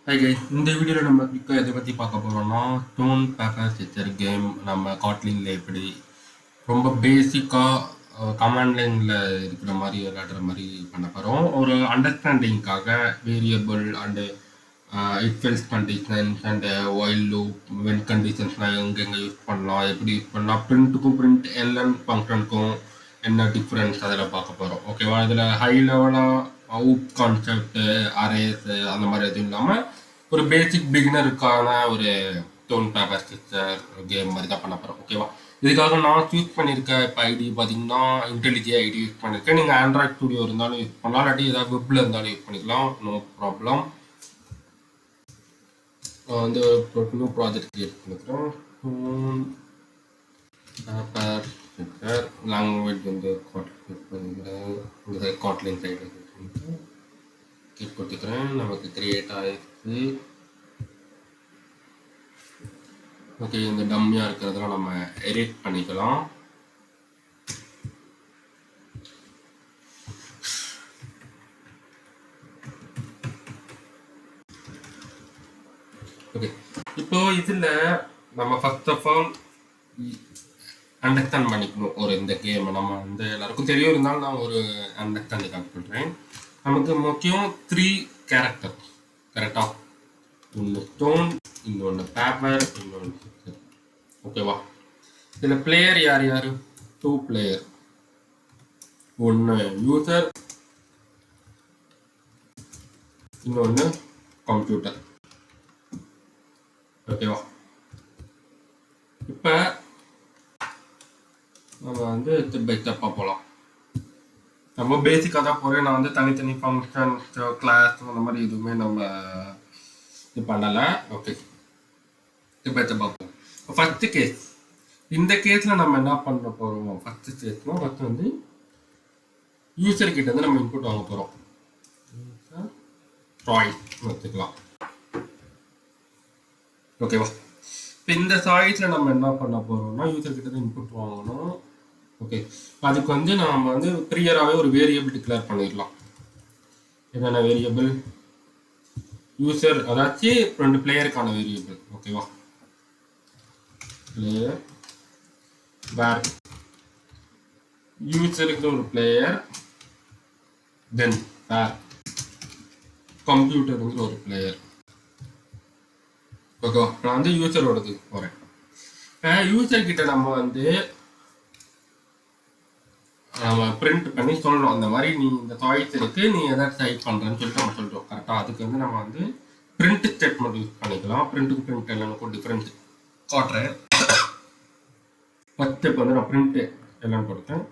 Hi guys, இந்த வீடியோவில் நம்ம குயிக்காக எதை பற்றி பார்க்க போகிறோம்னா ஸ்டோன் பேப்பர் சிசர் கேம் நம்ம காட்லினில் எப்படி ரொம்ப பேசிக்காக கமாண்ட் லைனில் இருக்கிற மாதிரி விளையாடுற மாதிரி பண்ண போகிறோம். ஒரு அண்டர்ஸ்டாண்டிங்காக variable and if else conditions and while loop when கண்டிஷன்ஸ்லாம் எங்கெங்கே யூஸ் பண்ணலாம், எப்படி யூஸ் பண்ணலாம், பிரிண்ட்டுக்கும் பிரிண்ட் எல்என் ஃபங்க்ஷனுக்கும் என்ன டிஃப்ரென்ஸ் அதில் பார்க்க போகிறோம். ஓகேவா? இதில் ஹை லெவலாக அவுட் கான்செப்ட் அரேஸ் அந்த மாதிரி எதுவும் இல்லாமல் ஒரு பேசிக் பிகினருக்கான ஒரு ஸ்டோன் பேப்பர் சிஸ்டர் கேம் மாதிரி தான் பண்ண போகிறோம். ஓகேவா? இதுக்காக நான் சூஸ் பண்ணியிருக்க இப்போ ஐடி பார்த்தீங்கன்னா இன்டெலிஜி ஐடி யூஸ் பண்ணியிருக்கேன். நீங்கள் ஆண்ட்ராய்ட் ஸ்டுடியோ இருந்தாலும் யூஸ் பண்ணலாம், இல்லாட்டி ஏதாவது வெப்பில் இருந்தாலும் யூஸ் பண்ணிக்கலாம், நோ ப்ராப்ளம். நான் வந்து ஒரு நியூ ப்ராஜெக்ட் கிரியேட் பண்ணிக்கிறேன். ஸ்டோன் பேப்பர் சிஸ்டர் லாங்குவேஜ் வந்து யூஸ் பண்ணிக்கிறேன். இந்த காட்லின் சைடு கிளிக் கொடுத்துக்கிறேன். நமக்கு கிரியேட் ஆகிடுச்சு. ஓகே, இந்த டம்மியாக இருக்கிறதெல்லாம் நம்ம எடிட் பண்ணிக்கலாம். ஓகே, இப்போ இதில் நம்ம ஃபர்ஸ்ட் ஆஃப் ஆல் அண்டர்ஸ்டாண்ட் பண்ணிக்கணும் ஒரு இந்த கேமை. நம்ம வந்து எல்லாருக்கும் தெரியும், இருந்தாலும் நான் ஒரு அண்டர்ஸ்டாண்டிங் பண்ணுறேன். நமக்கு முக்கியம் 3 கேரக்டர், கரெக்டாக? ஒன்று ஸ்டோன், இன்னொன்று பேப்பர், இன்னொன்று சிஸ்டர். ஓகேவா? இதில் பிளேயர் யார் யார்? 2 பிளேயர். ஒன்று யூசர், இன்னொன்று கம்ப்யூட்டர். ஓகேவா? இப்போ நம்ம வந்து ஸ்டெப் பை ஸ்டெப்பாக போகலாம். ரொம்ப பேசிக்காக தான் போகிறேன். நான் வந்து தனித்தனி ஃபங்க்ஷன்ஸ் கிளாஸ் அந்த மாதிரி எதுவுமே நம்ம இது பண்ணலை. ஓகே, ஸ்டெப் பை ஸ்டெப்பாக போகும். ஃபஸ்ட்டு கேஸ், இந்த கேஸில் நம்ம என்ன பண்ண போகிறோம்? ஃபஸ்ட்டு கேஸ்னால் ஃபஸ்ட்டு வந்து யூசர்கிட்ட வந்து நம்ம இன்புட் வாங்க போகிறோம். சாய்ஸ் வச்சுக்கலாம். ஓகேவா? இப்போ இந்த சாய்ஸில் நம்ம என்ன பண்ண போகிறோம்னா யூசர்கிட்ட தான் இன்புட் வாங்கணும். ஓகே, அதுக்கு வந்து நம்ம வந்து ப்ரியராகவே ஒரு வேரியபிள் டிக்ளேர் பண்ணிடலாம். என்னென்ன வேரியபிள்? யூசர், அதாச்சும் 2 பிளேயருக்கான வேரியபிள். ஓகேவா? பிளேயர் வேர் யூசருக்கு ஒரு பிளேயர், தென் வேர் கம்ப்யூட்டருங்கிற ஒரு பிளேயர். ஓகேவா? நான் வந்து யூசரோடது போகிறேன். யூசர் கிட்ட நம்ம வந்து நம்ம பிரிண்ட் பண்ணி சொல்லணும், அந்த மாதிரி நீ இந்த சாய்ஸ் இருக்கு, நீ எதாவது டைப் பண்ணுறேன்னு சொல்லிட்டு நம்ம சொல்லிட்டோம். கரெக்டாக? அதுக்கு வந்து நம்ம வந்து பிரிண்ட் ஸ்டேட்மெண்ட் யூஸ் பண்ணிக்கலாம். பிரிண்ட்டுக்கு பிரிண்ட் எல்லாருக்கும் டிஃப்ரென்ஸ் காட்டுறேன். ஃபர்ஸ்ட் ஸ்டெப் வந்து நான் பிரிண்ட் எல்லாம் கொடுத்தேன்.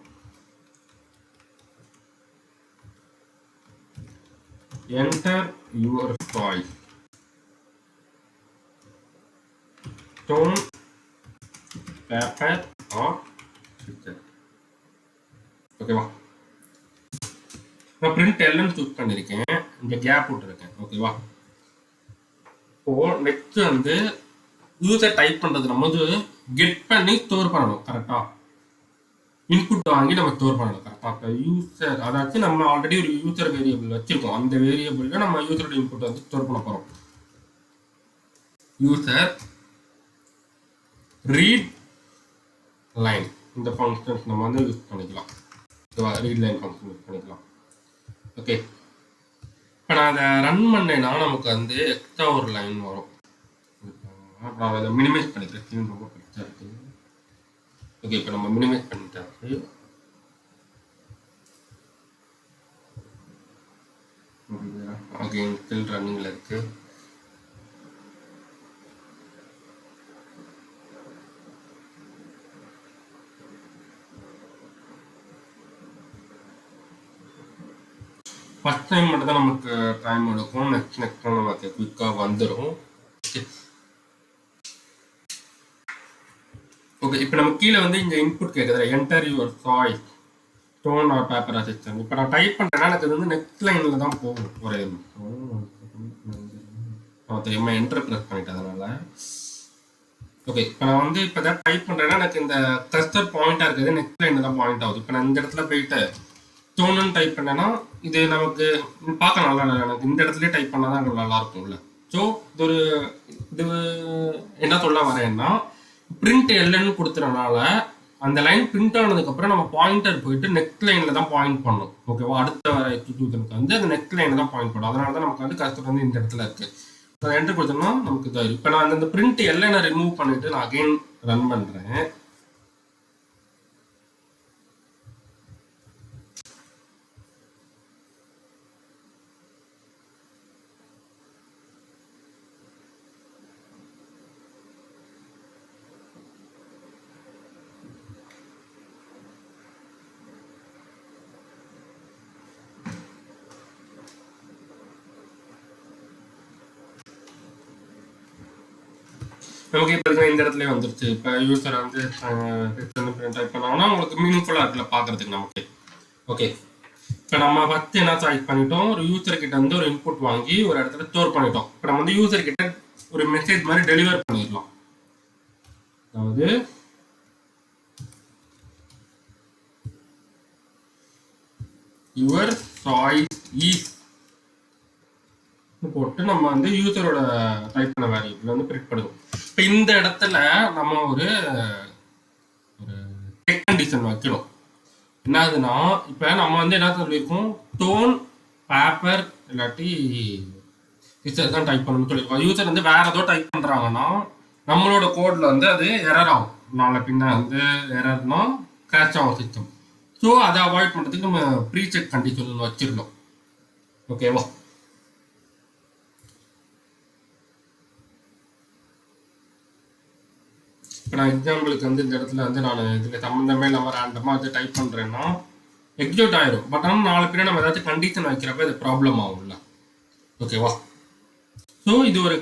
Enter your choice, stone paper or sister. ஓகேவா? நான் பிரிண்ட் எல்லாம் சூஸ் பண்ணியிருக்கேன், இங்கே கேப் விட்டுருக்கேன். ஓகேவா? இப்போ நெக்ஸ்ட் வந்து யூசர் டைப் பண்ணுறது நம்ம வந்து கெட் பண்ணி ஸ்டோர் பண்ணணும். கரெக்டா? இன்புட் வாங்கி நம்ம ஸ்டோர் பண்ணணும். கரெக்டாக? யூசர், அதாச்சும் நம்ம ஆல்ரெடி ஒரு யூசர் வேரியபிள் வச்சிருக்கோம். அந்த வேரியபிளில் நம்ம யூசரோட இன்புட் வந்து ஸ்டோர் பண்ண போகிறோம். யூசர் ரீட் லைன், இந்த ஃபங்க்ஷன்ஸ் நம்ம வந்து யூஸ் பண்ணிக்கலாம். ஓகேவா? ரீட் லைன் ஃபங்க்ஷன் யூஸ் பண்ணிக்கலாம். ஓகே, இப்போ நான் அதை ரன் பண்ணேன்னா நமக்கு வந்து எக்ஸ்ட்ரா ஒரு லைன் வரும். அப்புறம் அதை மினிமைஸ் பண்ணிக்கிறேன், ஸ்க்ரீன் ரொம்ப பெருசாக இருக்குது. ஓகே, இப்போ நம்ம மினிமைஸ் பண்ணிட்டாச்சு. அகைன் ஸ்டில் ரன்னிங்கில் இருக்கு. ஃபர்ஸ்ட் டைம் மட்டும் தான் நமக்கு டைம் எடுக்கும். நெக்ஸ்ட் டைம் நமக்கு குயிக்காக வந்துடும். ஓகே, இப்போ நம்ம கீழே வந்து இங்கே இன்புட் கேட்குது, enter your choice stone or paper assistant. இப்போ நான் டைப் பண்ணுறேன்னா எனக்கு வந்து நெக்ஸ்ட் லைனில் தான் போகும். ஒரு தெரியுமா, என்டர் ப்ரெஸ் பண்ணிட்டேன் அதனால. ஓகே, இப்போ நான் வந்து இப்போ தான் டைப் பண்ணுறேன்னா எனக்கு இந்த கஸ்டர் பாயிண்டாக இருக்குது, நெக்ஸ்ட் லைனில் தான் பாயிண்ட் ஆகுது. இப்போ நான் இந்த இடத்துல போயிட்டு ஸ்டோனுன்னு டைப் பண்ணேன்னா இது நமக்கு பார்க்க நல்லா இல்லை. எனக்கு இந்த இடத்துல டைப் பண்ணால் தான் நல்லா இருக்கும்ல. ஸோ இது ஒரு இது என்ன சொல்ல வரேன்னா பிரிண்ட் எல்லைன்னு கொடுத்துறனால அந்த லைன் பிரிண்ட் ஆனதுக்கப்புறம் நம்ம பாயிண்டர் போயிட்டு நெக் லைனில் தான் பாயிண்ட் பண்ணணும். ஓகேவா? அடுத்த வர எக்ஸிக்யூஷனுக்கு வந்து அந்த நெக் லைனில் தான் பாயிண்ட் பண்ணும். அதனால தான் நமக்கு வந்து கஷ்டம் வந்து இந்த இடத்துல இருக்குது. நான் என்ட்ரு கொடுத்தோம்னா நமக்கு இதாயிரும். இப்போ நான் அந்த பிரிண்ட் எல்லைனை ரிமூவ் பண்ணிட்டு நான் அகைன் ரன் பண்ணுறேன். நமக்கு இப்போ இந்த இடத்துல வந்துருச்சு. இப்போ யூசர் வந்து டைப் பண்ணாங்கன்னா உங்களுக்கு மீனிங்ஃபுல்லாக இருக்குல்ல பார்க்குறதுக்கு நமக்கு. ஓகே, இப்போ நம்ம ஃபஸ்ட்டு என்ன சாய்ஸ் பண்ணிட்டோம், ஒரு யூசர் கிட்ட வந்து ஒரு இன்புட் வாங்கி ஒரு இடத்துல ஸ்டோர் பண்ணிட்டோம். இப்போ நம்ம வந்து யூசர் கிட்ட ஒரு மெசேஜ் மாதிரி டெலிவர் பண்ணிடலாம். அதாவது யுவர் சாய்ஸ் இஸ் போட்டு நம்ம வந்து யூசரோட டைப் பண்ண வேரியபிள் வந்து பிரிண்ட் பண்ணுவோம். இப்போ இந்த இடத்துல நம்ம ஒரு டெக் கண்டிஷன் வைக்கணும். என்ன ஆகுதுன்னா, இப்போ நம்ம வந்து என்ன சொல்லியிருக்கோம், டோன் பேப்பர் இல்லாட்டி டீச்சர் தான் டைப் பண்ணணும்னு சொல்லியிருக்கோம். யூசர் வந்து வேற ஏதோ டைப் பண்ணுறாங்கன்னா நம்மளோட கோடில் வந்து அது எரர் ஆகும். நாளை பின்ன வந்து எரர்னா கிராஷ் ஆகும் சிஸ்டம். ஸோ அதை அவாய்ட் பண்ணுறதுக்கு நம்ம ப்ரீ செக் கண்டிஷன் வச்சிருந்தோம். ஓகேவா? இப்போ நான் எக்ஸாம்பிளுக்கு வந்து இந்த இடத்துல வந்து நான் இதில் சம்மந்தமே இல்லாமல் ரேண்டமாக வந்து டைப் பண்ணுறேன்னா எக்ஸிக்யூட் ஆயிரும். பட் ஆனால் நாலு பேர் நம்ம ஏதாச்சும் கண்டிஷன் வைக்கிறப்ப இது ப்ராப்ளம் ஆகும்ல. ஓகேவா? ஸோ இது ஒரு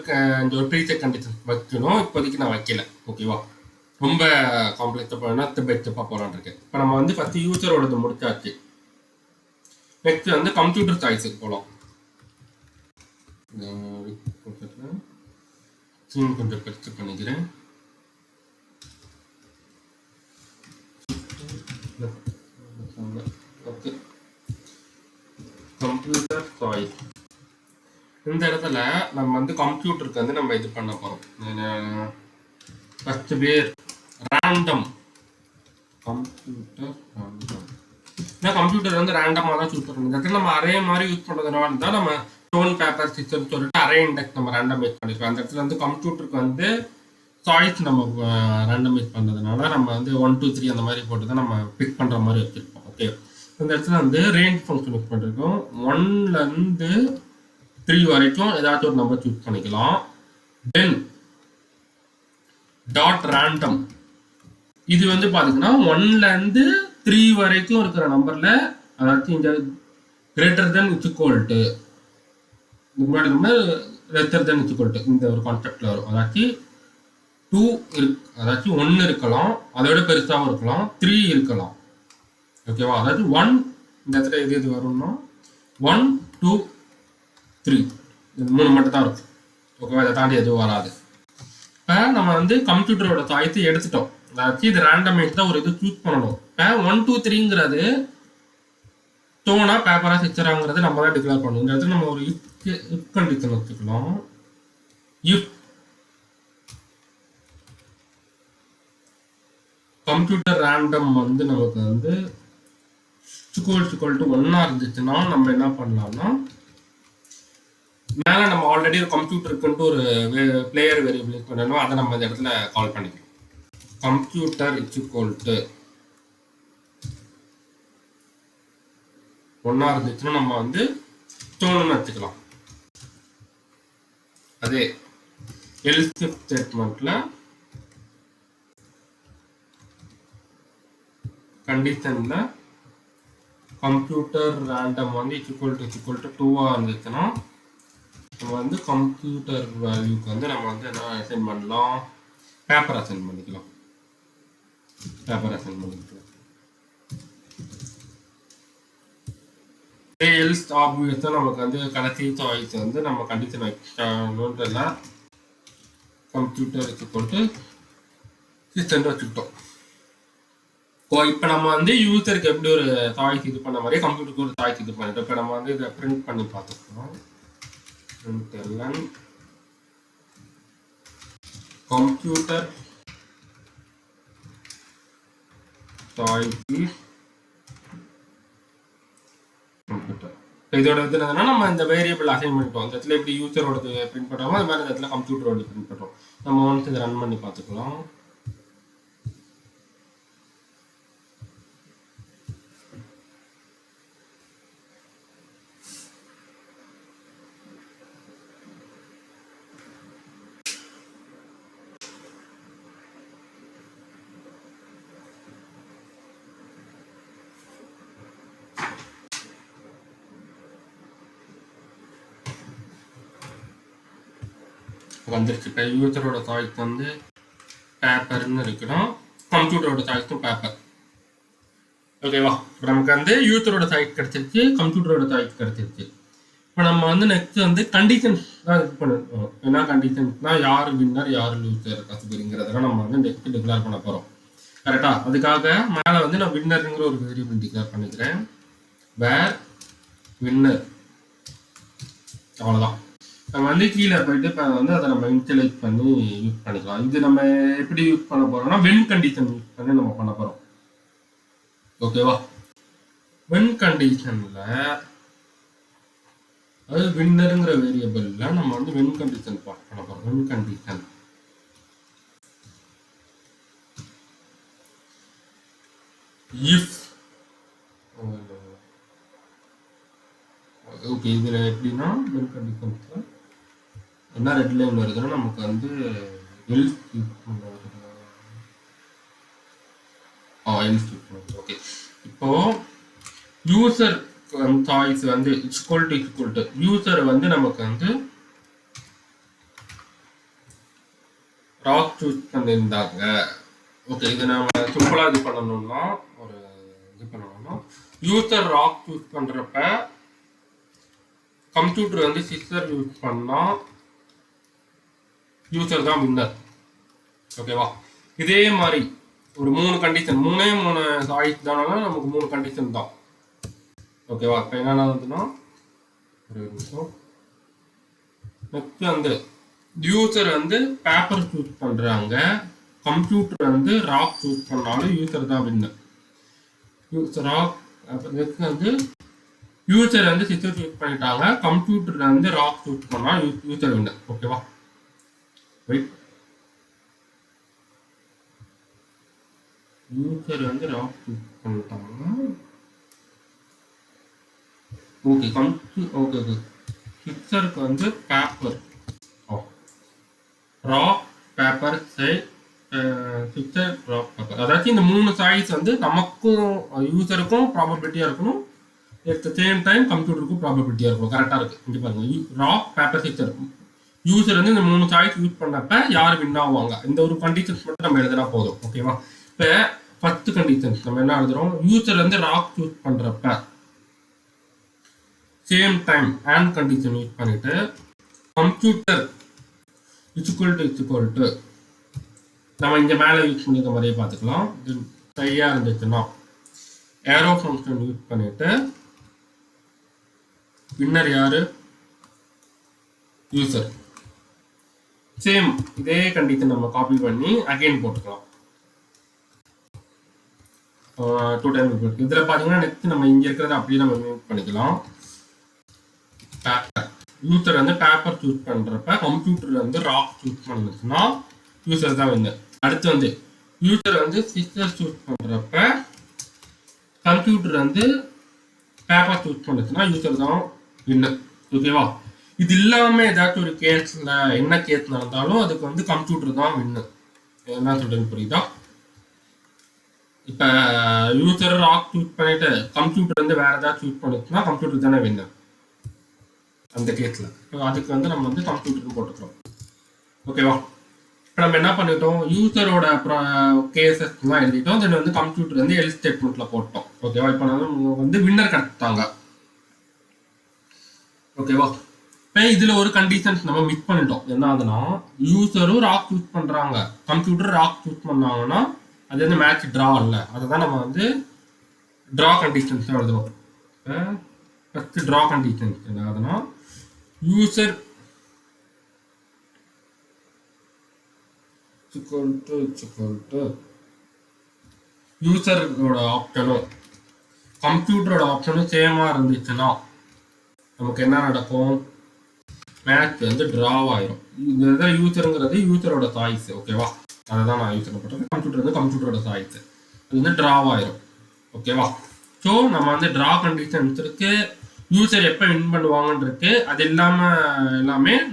ப்ரீசெக் கண்டிஷன் வைக்கணும். இப்போதைக்கு நான் வைக்கல. ஓகேவா? ரொம்ப காம்ப்ளெக்ஸாக போகணும்னா ஸ்டெப்பாக போகலான்னு இருக்கேன். இப்போ நம்ம வந்து ஃபஸ்ட்டு யூசரோடது முடிச்சாச்சு. நெக்ஸ்ட் வந்து கம்ப்யூட்டர் சாய்ஸுக்கு போகலாம். கொஞ்சம் பெருசு பண்ணிக்கிறேன். Okay, computer choice. இந்த இடத்துல நம்ம வந்து கம்ப்யூட்டருக்கு வந்து நம்ம இது பண்ண போகிறோம். ஃபஸ்ட்டு பேர் ரேண்டம் கம்ப்யூட்டர் ரேண்டம். ஏன்னா கம்ப்யூட்டர் வந்து ரேண்டமாக தான் சூஸ் பண்ணணும். இந்த இடத்துல நம்ம அரே மாதிரி யூஸ் பண்ணுறதுனால தான் நம்ம டோன் பேப்பர் சிஸ்டம் சொல்லிட்டு அரே இண்டெக்ஸ் நம்ம ரேண்டமைஸ் பண்ணிருக்கோம். அந்த இடத்துல வந்து கம்ப்யூட்டருக்கு வந்து சாய்ஸ் நம்ம ரேண்டமைஸ் பண்ணுறதுனால நம்ம வந்து 1 2 3 அந்த மாதிரி போட்டு தான் நம்ம பிக் பண்ணுற மாதிரி வச்சுருப்போம். ஓகே, இந்த இடத்துல வந்து ரேஞ்ச் ஃபங்க்ஷன் யூஸ் பண்ணிருக்கோம். 1லேருந்து 3 வரைக்கும் ஏதாச்சும் ஒரு நம்பர் சூஸ் பண்ணிக்கலாம். தென் டாட் ரேண்டம், இது வந்து பார்த்தீங்கன்னா 1லேருந்து 3 வரைக்கும் இருக்கிற நம்பரில், அதாச்சும் இந்த கிரேட்டர் தென் இச்சுக்கோல்ட்டு முன்னாடி நம்ம லெட்டர் தென் இச்சுக்கோல்ட்டு இந்த ஒரு கான்செப்டில் வரும். அதாச்சும் 2 அதாச்சும் 1 இருக்கலாம், அதோட பெருசாகவும் இருக்கலாம், 3 இருக்கலாம். ஓகேவா? அதாவது 1 இந்த இடத்துல எது வரும்னா 1 2 3 இது 3 மட்டும் தான் இருக்கும். ஓகேவா? இதை தாண்டி எதுவும் வராது. இப்போ நம்ம வந்து கம்ப்யூட்டரோட சாய்ஸை எடுத்துட்டோம். அதாச்சும் இது ரேண்டமைஸ் தான் ஒரு இது சூஸ் பண்ணணும். இப்போ 1 2 3ங்கிறது டோனா பேப்பரா சிக்சராங்கிறது நம்ம தான் டிக்ளேர் பண்ணணும். இந்த இடத்துல நம்ம ஒரு இஃப் கண்டிஷன் வச்சுக்கலாம். இஃப் கம்ப்யூட்டர் ரேண்டம் வந்து நமக்கு வந்து = 1 இருந்துச்சுன்னா நம்ம என்ன பண்ணலாம்னா, மேலே நம்ம ஆல்ரெடி ஒரு கம்ப்யூட்டருக்குன்ட்டு ஒரு பிளேயர் வேரியபிள் யூஸ் பண்ணணும். அதை நம்ம இந்த இடத்துல கால் பண்ணிக்கலாம். கம்ப்யூட்டர் = 1 இருந்துச்சுன்னா நம்ம வந்து டோன்னு வச்சுக்கலாம். அதே எல்ஸ் ஸ்டேட்மெண்ட்ல கண்டிஷன்ல கம்ப்யூட்டர் ரேண்டம் வந்து = 2 இருந்துச்சுன்னா நம்ம வந்து கம்ப்யூட்டர் வேல்யூக்கு வந்து நம்ம வந்து என்ன அசைன் பண்ணலாம், பேப்பர் அசைன் பண்ணிக்கலாம். எல்ஸ் ஆப்வியஸா நமக்கு வந்து கடைசி சாய்ஸ் வந்து நம்ம கண்டிஷன் வைக்கணுன்றதுல கம்ப்யூட்டர் சிஸ்டம் வச்சுக்கிட்டோம். இப்போ நம்ம வந்து யூசருக்கு எப்படி ஒரு சாய்ஸ் இது பண்ண மாதிரி கம்ப்யூட்டருக்கு ஒரு சாய்ஸ் இது பண்ணிட்டோம். இப்போ நம்ம வந்து இதை பிரிண்ட் பண்ணி பார்த்துக்கலாம். Computer choice is computer. இதோட இது என்னன்னா நம்ம இந்த வேரியபிள் அசைன் பண்ணிட்டோம். இந்த இடத்துல எப்படி யூசரோட பிரிண்ட் பண்ணுறோமோ அது மாதிரி இந்த இடத்துல கம்ப்யூட்டரோட பிரிண்ட் பண்ணுறோம். நம்ம வந்து இதை ரன் பண்ணி பார்த்துக்கலாம். வந்துருச்சு. இப்போ யூசரோட சாய்ஸ் வந்து பேப்பர்னு இருக்கணும், கம்ப்யூட்டரோட சாய்ஸும் பேப்பர். ஓகேவா? இப்போ நமக்கு வந்து யூசரோட சாய்ஸ் கிடச்சிருச்சு, கம்ப்யூட்டரோட சாய்ஸ் கிடச்சிருச்சு. இப்போ நம்ம வந்து நெக்ஸ்ட் வந்து கண்டிஷன்ஸ் தான் இது பண்ணணும். என்ன கண்டிஷன்ஸ்னா யார் வின்னர் யார் லூசர் கற்றுக்கிறீங்கிறதெல்லாம் நம்ம வந்து நெக்ஸ்ட் டிக்ளேர் பண்ண போகிறோம். கரெக்டாக? அதுக்காக மேலே வந்து நான் வின்னருங்கிற ஒரு வேரியபிள் டிக்ளேர் பண்ணிக்கிறேன். வேர் வின்னர். அவ்வளோதான். நம்ம வந்து கீழே போயிட்டு இப்போ வந்து அதை நம்ம இன்டலைஸ் பண்ணி யூஸ் பண்ணிக்கலாம். இது நம்ம எப்படி யூஸ் பண்ண போறோம்னா வென் கண்டிஷன் யூஸ் பண்ணி நம்ம பண்ண போறோம். ஓகேவா? வென் கண்டிஷன்ல அது வின்னருங்கிற வேரியபிள்ல நம்ம வந்து வென் கண்டிஷன் பாஸ் பண்ண போறோம். When condition if okay. இதுல எப்படின்னா வென் கண்டிஷன்ஸ்ல என்ன ரெட் லைன் வருதுன்னா நமக்கு வந்து எல்ஸ் யூஸ் பண்ணுறது. ஓகே. இப்போ யூசர் சாய்ஸ் வந்து இக்குவல் டு யூசர் வந்து நமக்கு வந்து ராக் சூஸ் பண்ணியிருந்தாங்க. ஓகே. இது நம்ம சிம்பிளா இது பண்ணணும்னா யூசர் ராக் சூஸ் பண்றப்ப கம்ப்யூட்டர் வந்து சிஸ்டர் யூஸ் பண்ணா யூசர் தான் வின்னர். ஓகேவா? இதே மாதிரி ஒரு 3 கண்டிஷன், மூணு சாய்ஸ் தானாலும் நமக்கு 3 கண்டிஷன் தான். ஓகேவா? இப்போ என்னென்ன வந்துன்னா ஒரு நிமிஷம். நெக்ஸ்ட் வந்து யூசர் வந்து பேப்பர் சூஸ் பண்றாங்க, கம்ப்யூட்டர் வந்து ராக் சூஸ் பண்ணாலும் யூசர் தான் வின்னர். User rock. நெக்ஸ்ட் வந்து யூசர் வந்து சிஸ்டர் சூஸ் பண்ணிட்டாங்க, கம்ப்யூட்டர் வந்து ராக் சூஸ் பண்ணா யூசர் வின்னர். ஓகேவா? யூசர் வந்து ராக் சூஸ் பண்ணிட்டாங்க. ஓகே. ஓகே. சிஸ்டருக்கு வந்து paper rock paper sister rock paper. அதாச்சும் இந்த 3 சாய்ஸ் வந்து நமக்கும் யூசருக்கும் ப்ராபபிலிட்டியா இருக்கணும், அட் த சேம் டைம் கம்ப்யூட்டருக்கும் ப்ராபபிலிட்டியா இருக்கணும். கரெக்டா இருக்கு. இங்க பாருங்க, ராக் பேப்பர் சிஸ்டர். யூசர் வந்து இந்த 3 சாய்ஸ் யூஸ் பண்ணப்ப யார் வின் ஆவாங்க, இந்த ஒரு கண்டிஷன்ஸ் மட்டும் நம்ம எழுதினா போதும். ஓகேவா? இப்போ ஃபர்ஸ்ட் கண்டிஷன்ஸ் நம்ம என்ன எழுதுறோம், யூசர் வந்து ராக் சூஸ் பண்றப்ப same time and condition use பண்ணிட்டு கம்ப்யூட்டர் இக்குவல் டு நம்ம இங்க மேல யூஸ் பண்ணிருக்க மாதிரியே பார்த்துக்கலாம். இது சரியா இருந்துச்சுன்னா ஏரோ ஃபங்க்ஷன் யூஸ் பண்ணிட்டு வின்னர் யாரு, யூசர். சேம் இதே கண்டிஷன் நம்ம காப்பி பண்ணி அகைன் போட்டுக்கலாம். 2 டைம் இருக்கு. இதுல பாத்தீங்கன்னா நெக்ஸ்ட் நம்ம இங்க இருக்கிறத அப்படியே நம்ம மியூட் பண்ணிக்கலாம். பேப்பர் யூசர் வந்து பேப்பர் சூஸ் பண்றப்ப கம்ப்யூட்டர் வந்து ராக் சூஸ் பண்ணுச்சுன்னா யூசர் தான் வின்னர். அடுத்து வந்து யூசர் வந்து சிஸ்டர் சூஸ் பண்றப்ப கம்ப்யூட்டர் வந்து பேப்பர் சூஸ் பண்ணுச்சுன்னா யூசர் தான் வின்னர். ஓகேவா? இது இல்லாம ஏதாச்சும் ஒரு கேஸ்ல என்ன கேஸ் நடந்தாலும் அதுக்கு வந்து கம்ப்யூட்டர் தான் வின்னர். என்ன சொல்றேன்னு புரியுதா? இப்ப யூசர் ராக் சூஸ் பண்ணிட்டு கம்ப்யூட்டர் வந்து வேற ஏதாவது சூஸ் பண்ணுச்சுன்னா கம்ப்யூட்டர் தானே வின்னர் அந்த கேஸ்ல. அதுக்கு வந்து நம்ம வந்து கம்ப்யூட்டர் போட்டுக்கிறோம். ஓகேவா? இப்போ நம்ம என்ன பண்ணிட்டோம், யூசரோட கேசஸ் எல்லாம் எழுதிட்டோம், தென் வந்து கம்ப்யூட்டர் வந்து எல் ஸ்டேட்மெண்ட்ல போட்டோம். ஓகேவா? இப்போ நம்ம வந்து வின்னர் கிடைச்சிட்டாங்க. ஓகேவா? இப்போ இதுல ஒரு கண்டிஷன்ஸ் நம்ம மிஸ் பண்ணிட்டோம். என்ன ஆகுதுன்னா யூசரும் ராக் சூஸ் பண்றாங்க, கம்ப்யூட்டர் ராக் சூஸ் பண்ணாங்கன்னா அது வந்து மேட்ச் ட்ரா இல்லை. அதை தான் நம்ம வந்து ட்ரா கண்டிஷன்ஸ் எழுதுவோம். ஃபர்ஸ்ட் ட்ரா கண்டிஷன்ஸ் என்ன ஆகுதுன்னா யூசரோட ஆப்ஷனும் கம்ப்யூட்டரோட ஆப்ஷனும் சேமா இருந்துச்சுன்னா நமக்கு என்ன நடக்கும்? மேட்ச் வந்து டிராவ் ஆயிரும். இந்த யூசருங்கிறது யூசரோட சாய்ஸ். ஓகேவா? அதை தான் நான் யூஸ் பண்ணுறது. கம்ப்யூட்டர் வந்து கம்ப்யூட்டரோட சாய்ஸ். அது வந்து டிராவ் ஆயிரும். ஓகேவா? ஸோ நம்ம வந்து டிரா கண்டிஷன்ஸ் இருக்கு, யூசர் எப்போ வின் பண்ணுவாங்கன்னு இருக்கு. அது எல்லாமே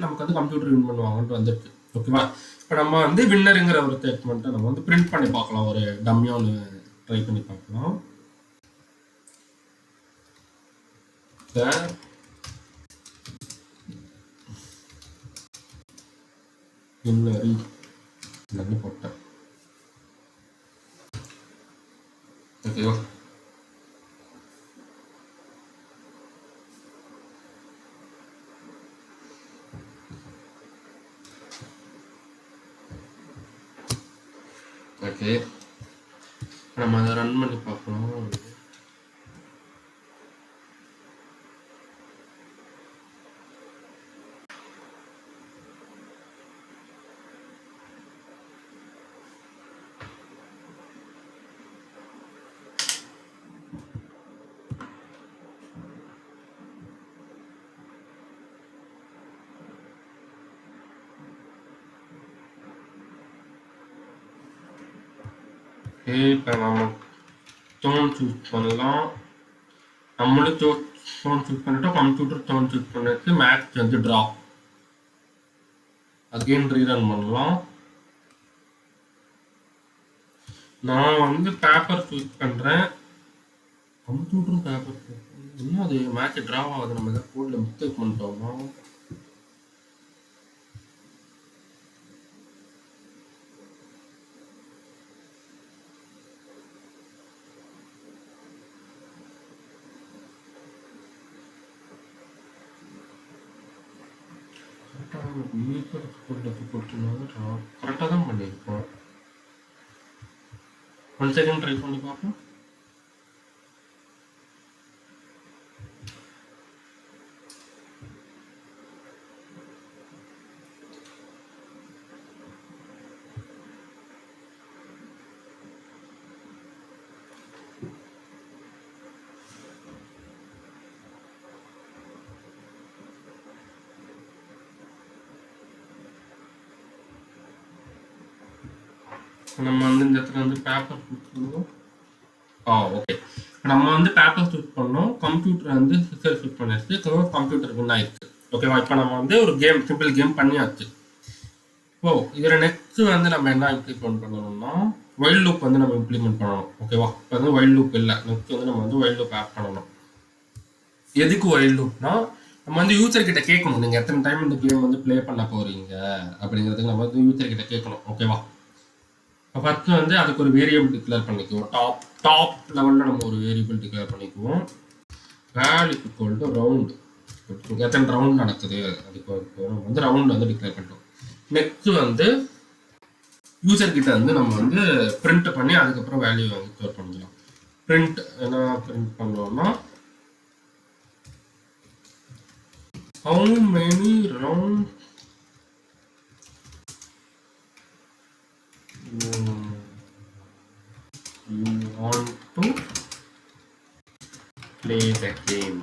நமக்கு வந்து கம்ப்யூட்டர் வின் பண்ணுவாங்கன்ட்டு வந்துருக்கு. ஓகேவா? இப்போ நம்ம வந்து வின்னருங்கிற ஒரு ஸ்டேட்மெண்ட்டை நம்ம வந்து பிரிண்ட் பண்ணி பார்க்கலாம். ஒரு டம்மியாக ஒன்று ட்ரை பண்ணி பார்க்கலாம். வின்னரி எல்லாமே போட்டேன். ஓகேவா? ஓகே, நம்ம அதை ரன் பண்ணி பார்க்கலாம். இப்போ நம்ம டோன் சூஸ் பண்ணலாம். நம்மளும் டோன் சூஸ் பண்ணிட்டோம், கம்ப்யூட்டர் டோன் சூஸ் பண்ணிட்டு மேட்ச் வந்து ட்ரா. அகெயின் ரீரன் பண்ணலாம். நான் வந்து பேப்பர் சூஸ் பண்ணுறேன், கம்ப்யூட்டரும் பேப்பர். இன்னும் அது மேட்ச் ட்ரா ஆகுது. நம்ம எதாவது கோடில் மிஸ்டேக் பண்ணிட்டோமா? கரெக்டாக தான் பண்ணியிருக்கோம். 1 செகண்ட் ட்ரை பண்ணி பார்ப்போம். நம்ம வந்து இந்த இடத்துல வந்து பேப்பர் சூஸ் பண்ணுவோம். ஓகே, நம்ம வந்து பேப்பர் சூஸ் பண்ணோம், கம்ப்யூட்டர் வந்து சிஸ்டர் சூஸ் பண்ணியாச்சு. கம்ப்யூட்டர் வின் ஆயிடுச்சு. ஓகேவா? இப்போ நம்ம வந்து ஒரு கேம், சிம்பிள் கேம் பண்ணியாச்சு. இதில் நெக்ஸ்ட் வந்து நம்ம என்ன இம்ப்ளிமெண்ட் பண்ணணும்னா வைல்ட் லூப் வந்து நம்ம இம்ப்ளிமெண்ட் பண்ணணும். ஓகேவா? இப்போ வந்து வைல்ட் லூப் இல்லை, நெக்ஸ்ட் வந்து நம்ம வந்து வைல்ட் லூப் ஆட் பண்ணணும். எதுக்கு வைல்ட் லூப்னா, நம்ம வந்து யூசர் கிட்ட கேட்கணும், நீங்கள் எத்தனை டைம் இந்த கேம் வந்து ப்ளே பண்ண போறீங்க அப்படிங்கிறதுக்கு நம்ம வந்து யூசர் கிட்ட கேட்கணும். ஓகேவா? இப்போ ஃபர்ஸ்ட் வந்து அதுக்கு ஒரு வேரியபிள் டிக்ளேர் பண்ணிக்குவோம். டாப் லெவலில் நம்ம ஒரு வேரியபிள் டிக்ளேர் பண்ணிக்குவோம். வேல் ஈக்குவல் டு ரவுண்ட். எத்தனை ரவுண்ட் நடக்குது அதுக்கு வந்து ரவுண்ட் வந்து டிக்ளேர் பண்ணிட்டோம். நெக்ஸ்ட் வந்து யூசர் கிட்ட வந்து நம்ம வந்து பிரிண்ட் பண்ணி அதுக்கப்புறம் வேல்யூ வந்து ஸ்டோர் பண்ணிக்கலாம். பிரிண்ட் என்ன பிரிண்ட் பண்ணோம்னா, how many rounds you want to play the game.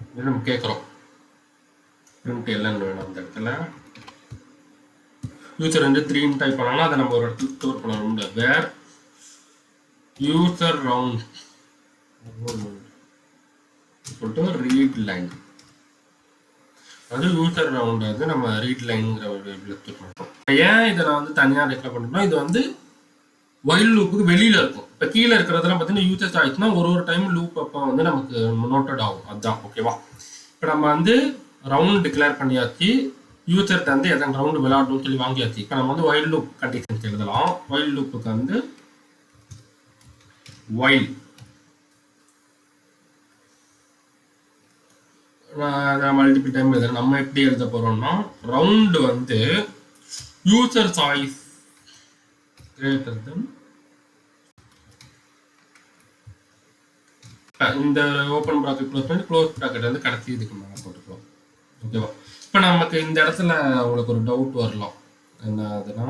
இது நம்ம கேட்குறோம். பிரிண்ட் எல்லாம் வேணும். அந்த இடத்துல யூசர் வந்து 3 டைப் பண்ணாலும் அதை நம்ம ஒரு இடத்துல ஸ்டோர் பண்ணணும். வேர் யூசர் ரவுண்ட் ரீட் லைன். அது யூசர் ரவுண்ட் வந்து நம்ம ரீட் லைனுங்கிற ஒரு வேரியபிள் பண்ணுறோம். ஏன் இதை நான் வந்து தனியாக டிக்ளேர் பண்ணுறோம்னா, இது வந்து வைல்ட் லூப்புக்கு வெளியில் இருக்கும். இப்போ கீழே இருக்கிறதெல்லாம் பார்த்தீங்கன்னா யூசர்ஸ் ஆயிடுச்சுன்னா ஒரு டைம் லூப் அப்போ வந்து நமக்கு நோட்டட் ஆகும். அதுதான். ஓகேவா? இப்போ நம்ம வந்து ரவுண்ட் டிக்ளேர் பண்ணியாச்சு, யூசர்கிட்ட வந்து எத்தனை ரவுண்டு விளையாடணும்னு சொல்லி வாங்கியாச்சு. இப்போ நம்ம வந்து வைல்ட் லூப் கண்டிஷன்ஸ் எழுதலாம். வைல்ட் லூப்புக்கு வந்து வைல் மல்டிபிள் டைம் எழுதுறேன். நம்ம எப்படி எழுத போறோம்னா, ரவுண்டு வந்து யூசர் சாய்ஸ் கிரேட்டர் தென் இந்த ஓப்பன் ப்ராக்கெட் க்ளோஸ் பண்ணி க்ளோஸ் ப்ராக்கெட் வந்து கடைசி இதுக்கு மேலே போட்டுக்கலாம். ஓகேவா? இப்போ நமக்கு இந்த இடத்துல உங்களுக்கு ஒரு டவுட் வரலாம். என்ன அதுனா,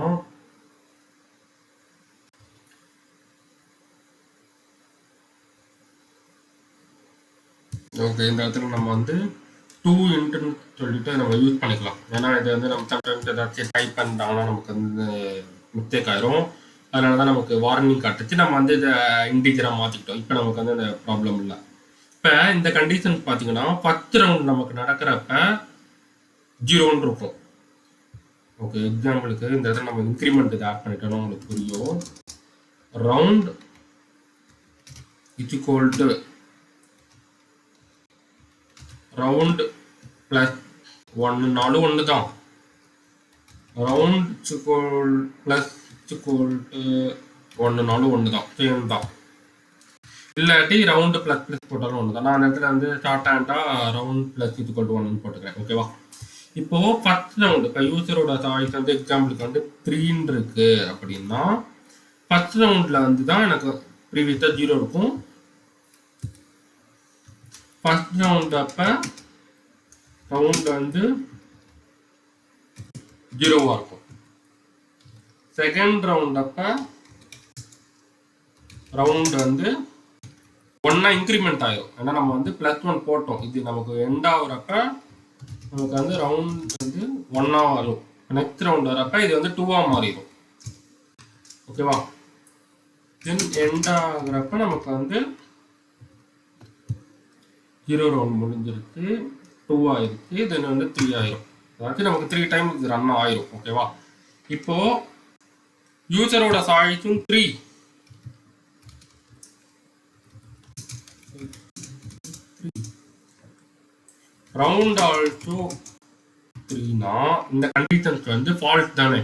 ஓகே இந்த இடத்துல நம்ம வந்து 2 இன்ட்டுன்னு சொல்லிட்டு நம்ம யூஸ் பண்ணிக்கலாம். ஏன்னா இது வந்து நம்ம சம்டைம்ஸ் ஏதாச்சும் டைப் பண்ணிட்டாங்கன்னா நமக்கு வந்து மிஸ்டேக் ஆயிரும். அதனால தான் நமக்கு வார்னிங் காட்டுச்சு. நம்ம வந்து இதை இன்டிஜராக மாற்றிக்கிட்டோம். இப்போ நமக்கு வந்து அந்த ப்ராப்ளம் இல்லை. இப்போ இந்த கண்டிஷன் பார்த்தீங்கன்னா ஃபர்ஸ்ட் ரவுண்ட் நமக்கு நடக்கிறப்ப 0ன்னு இருக்கும். ஓகே எக்ஸாம்பிளுக்கு இந்த இடத்துல நம்ம இன்க்ரிமெண்ட் இதை ஆட் பண்ணிட்டோம்னா உங்களுக்கு புரியும். Round is equal to round plus 1னாலும் ஒன்று தான். Round equal plus equal to 1னாலும் ஒன்று தான், சேம் தான். இல்லாட்டி ரவுண்டு பிளஸ் பிளஸ் போட்டாலும் ஒன்று தான். நான் அந்த இடத்துல வந்து ஷார்ட் ஹேண்டாக ரவுண்ட் பிளஸ் இக்குவல் டு 1ன்னு போட்டுக்கிறேன். ஓகேவா? இப்போ ஃபர்ஸ்ட் ரவுண்டு இப்போ யூசரோட சாய்ஸ் வந்து எக்ஸாம்பிளுக்கு வந்து 3ன்னு இருக்கு அப்படின்னா ஃபர்ஸ்ட் ரவுண்டில் வந்து தான் எனக்கு ப்ரீவியஸாக 0 இருக்கும். ஃபர்ஸ்ட் ரவுண்ட் அப்போ ரவுண்ட் வந்து 0வா இருக்கும். செகண்ட் ரவுண்ட் அப்போ ரவுண்ட் வந்து 1 இன்க்ரிமெண்ட் ஆயிரும். ஏன்னா நம்ம வந்து +1 போட்டோம். இது நமக்கு எண்ட் ஆகுறப்ப நமக்கு வந்து ரவுண்ட் வந்து 1ஆ வரும். நெக்ஸ்ட் ரவுண்ட் வரப்ப இது வந்து 2ஆ மாறிடும். ஓகேவா? தென் எண்ட் ஆகுறப்ப நமக்கு வந்து 0 ரவுண்ட் முடிஞ்சிருக்கு, 2 ஆயிருக்கு, தென் வந்து 3 ஆயிரும். அதாவது நமக்கு 3 டைம் இது ரன் ஆயிரும். ஓகேவா? இப்போ யூசரோட சாய்ஸும் 3 ரவுண்ட் ஆல்சோ 3னா இந்த கண்டிஷன்ஸ் வந்து ஃபால்ஸ் தானே.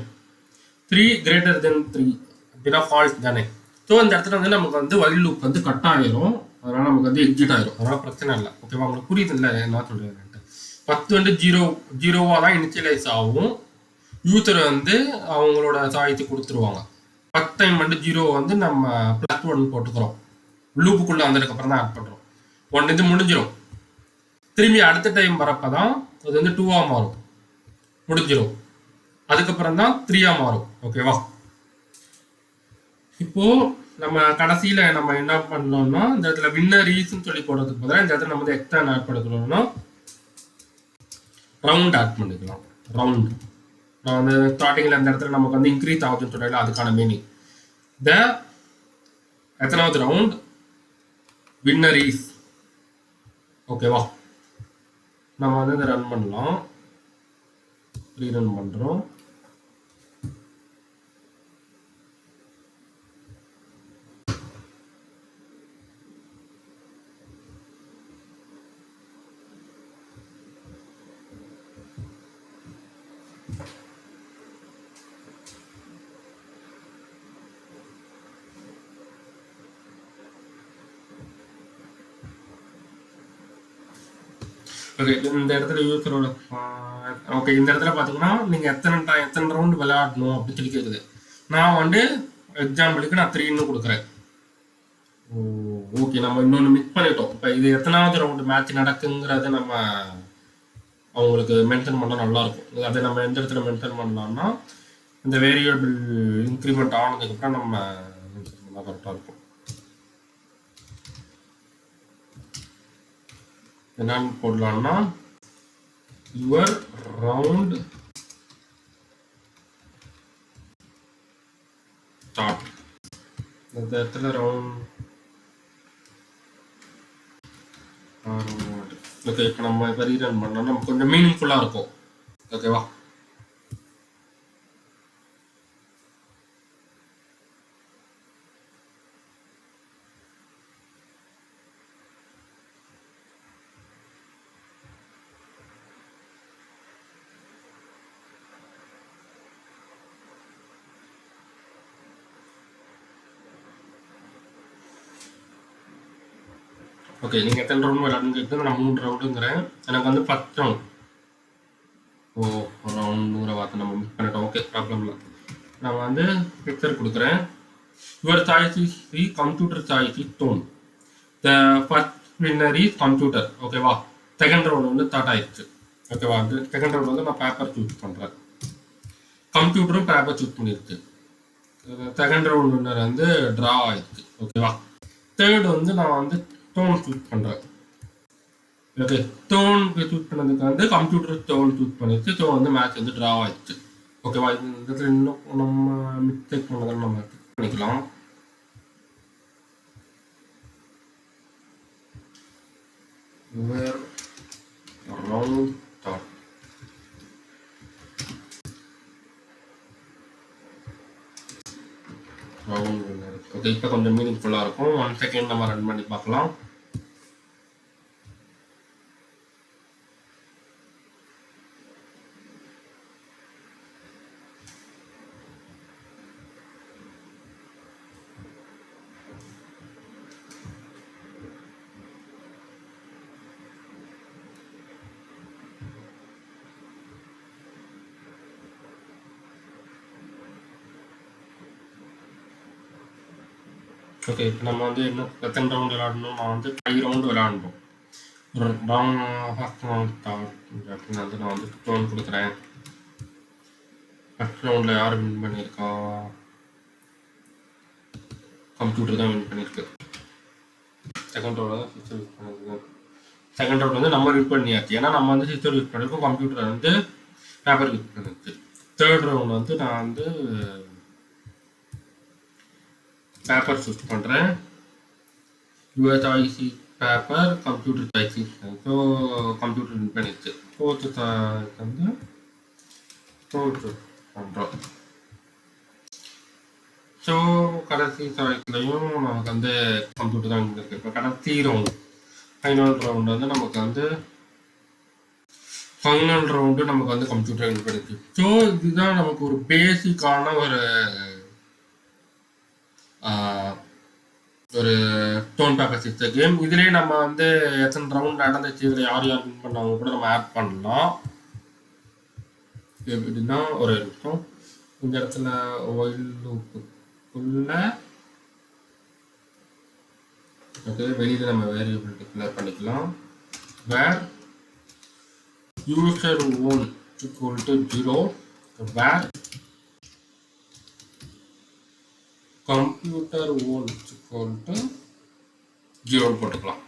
3 கிரேட்டர் தென் 3 அப்படின்னா ஃபால்ஸ் தானே. ஸோ இந்த இடத்துல வந்து நமக்கு வந்து வைல் லூப் வந்து கட் ஆயிரும். அதனால நமக்கு வந்து எக்ஸிட் ஆயிரும். அதனால பிரச்சனை இல்லை. ஓகேவா? உங்களுக்கு புரியுது இல்லை என்ன சொல்றேன்ட்டு. ஃபர்ஸ்ட் வந்து 0வா தான் இனிஷியலைஸ் ஆகும். யூசர் வந்து அவங்களோட சாய்ஸு கொடுத்துருவாங்க. ஃபர்ஸ்ட் டைம் வந்து 0 வந்து நம்ம +1 போட்டுக்கிறோம். லூப்புக்குள்ளே வந்ததுக்கப்புறம் தான் ஆட் பண்ணுறோம். 1 இது முடிஞ்சிடும். திரும்பி அடுத்த டைம் வரப்போ தான் அது வந்து 2ஆ மாறும், முடிஞ்சிடும். அதுக்கப்புறம் தான் 3ஆ மாறும். ஓகேவா? இப்போ நம்ம கடைசியில் நம்ம என்ன பண்ணோம்னா இந்த இடத்துல வின்னரீஸ்ன்னு சொல்லி போடுறதுக்கு பதிலாக இந்த இடத்துல நம்ம வந்து எக்ஸ்ட்ரா ஆட் பண்ணிக்கணும்னா ரவுண்ட் ஆட் பண்ணிக்கலாம். ரவுண்ட் நான் வந்து ஸ்டார்டிங்கில் இந்த இடத்துல நமக்கு வந்து இன்க்ரீஸ் ஆகுதுன்னு சொல்லல, அதுக்கான மீனிங் த எத்தனாவது ரவுண்ட் வின்னரீஸ். ஓகேவா? நம்ம வந்து இதை ரன் பண்ணலாம். ரீரன் பண்ணுறோம். ஓகே இந்த இடத்துல யூசரோட ஓகே இந்த இடத்துல பார்த்தீங்கன்னா நீங்கள் எத்தனை ரவுண்டு விளையாடணும் அப்படின்னு சொல்லி கேட்குது. நான் வந்து எக்ஸாம்பிளுக்கு நான் 3ன்னு கொடுக்குறேன். ஓகே நம்ம இன்னொன்று மிஸ் பண்ணிட்டோம். இப்போ இது எத்தனாவது ரவுண்டு மேட்ச் நடக்குங்கிறத நம்ம அவங்களுக்கு மென்ஷன் பண்ணால் நல்லாயிருக்கும். அதை நம்ம எந்த இடத்துல மென்ஷன் பண்ணலாம்னா இந்த வேரியபிள் இன்க்ரிமெண்ட் ஆனதுக்கப்புறம் நம்ம மென்ஷன் பண்ணால் கரெக்டாக இருக்கும். என்னன்னு போடலாம்னா யுவர் ரவுண்ட் ஸ்டார்ட். இந்த இடத்துல ரவுண்ட் ஓகே இப்போ நம்ம இப்போ ரீரன் பண்ணோம்னா நமக்கு கொஞ்சம் மீனிங்ஃபுல்லாக இருக்கும். ஓகேவா? ஓகே நீங்கள் எத்தனை ரவுண்ட் விளையாடுன்னு நான் 3 ரவுண்டுங்கிறேன். எனக்கு வந்து ஃபர்ஸ்ட் ரவுண்ட் ரவுண்டுங்கிற வார்த்தை நம்ம மிஸ் பண்ணிட்டோம். ஓகே ப்ராப்ளம் இல்லை. நான் வந்து பிக்சர் கொடுக்குறேன். Your choice is the computer choice is stone. The first winner is computer. ஓகேவா? செகண்ட் ரவுண்ட் வந்து ஸ்டார்ட் ஆயிடுச்சு. ஓகேவா? செகண்ட் ரவுண்ட் வந்து நான் பேப்பர் சூஸ் பண்ணுறேன். கம்ப்யூட்டரும் பேப்பர் சூஸ் பண்ணியிருக்கு. செகண்ட் ரவுண்ட் வின்னர் வந்து ட்ரா ஆயிடுச்சு. ஓகேவா? தேர்ட் வந்து நான் வந்து டோன் சூஸ் பண்ணுறேன். ஓகே, டோன் சூஸ் பண்ணதுக்கு வந்து கம்ப்யூட்டர் டோன் சூஸ் பண்ணிடுச்சு. ஸோ வந்து மேட்ச் வந்து ட்ரா ஆயிடுச்சு. ஓகேவா? இது இந்த இடத்துல இன்னும் நம்ம மிஸ்டேக் பண்ணதால் நம்ம பிக் பண்ணிக்கலாம். Round start. ஓகே, இப்போ கொஞ்சம் மீனிங்ஃபுல்லாக இருக்கும். 1 செகண்ட் நம்ம ரன் பண்ணி பார்க்கலாம். ஓகே, இப்போ நம்ம வந்து இன்னும் எத்தனை ரவுண்ட் விளையாடணும்? நான் வந்து 5 ரவுண்டு விளையாடணும். ஒரு ஃபஸ்ட் ரவுண்ட் ஸ்டார்ட் அப்படின்னு வந்து நான் வந்து டோன் கொடுக்குறேன். ஃபஸ்ட் ரவுண்டில் யார் வின் பண்ணியிருக்கா? கம்ப்யூட்டர் தான் வின் பண்ணியிருக்கு. செகண்ட் ரவுண்டில் தான் சிஸ்டர் யூஸ் பண்ணியிருக்கு. செகண்ட் ரவுண்ட் வந்து நம்ம யூஸ் பண்ணியாச்சு. ஏன்னா நம்ம வந்து சிஸ்டர் யூஸ் பண்ணியிருக்கோம், கம்ப்யூட்டர் வந்து பேப்பர் யூஸ் பண்ணிருக்கு. தேர்ட் ரவுண்ட் வந்து நான் வந்து பேப்பர் சூஸ் பண்ணுறேன். யூஎஸ்ஐசி பேப்பர், கம்ப்யூட்டர் சாய்ஸி. ஸோ கம்ப்யூட்டர் வின் பண்ணிடுச்சு. ஃபோர்த்து சாய்ஸ் வந்து டோன் சூஸ் பண்ணுறோம். ஸோ கடைசி சாய்ஸ்லையும் நமக்கு வந்து கம்ப்யூட்டர் தான் இருக்குது. இப்போ கடைசி ரவுண்டு ஃபைனல் ரவுண்டு வந்து நமக்கு வந்து ஃபைனல் ரவுண்டு நமக்கு வந்து கம்ப்யூட்டர் வின் பண்ணிடுச்சு. ஸோ இதுதான் நமக்கு ஒரு பேசிக்கான ஒரு டோன் பேப்பர் சிஸ்டர் கேம். இதுலேயே நம்ம வந்து எத்தனை ரவுண்ட் நடந்துச்சு, இதில் யார் யார் வின் பண்ணாங்க கூட நம்ம ஆட் பண்ணலாம். எப்படின்னா ஒரு நிமிஷம், இந்த இடத்துல ஒயில் லூப்புக்குள்ள ஓகே, வெளியில் நம்ம வேரியபிள் டிக்ளேர் பண்ணிக்கலாம். Var user one equal to 0, var computer one equal to 0 போட்டுக்கலாம்.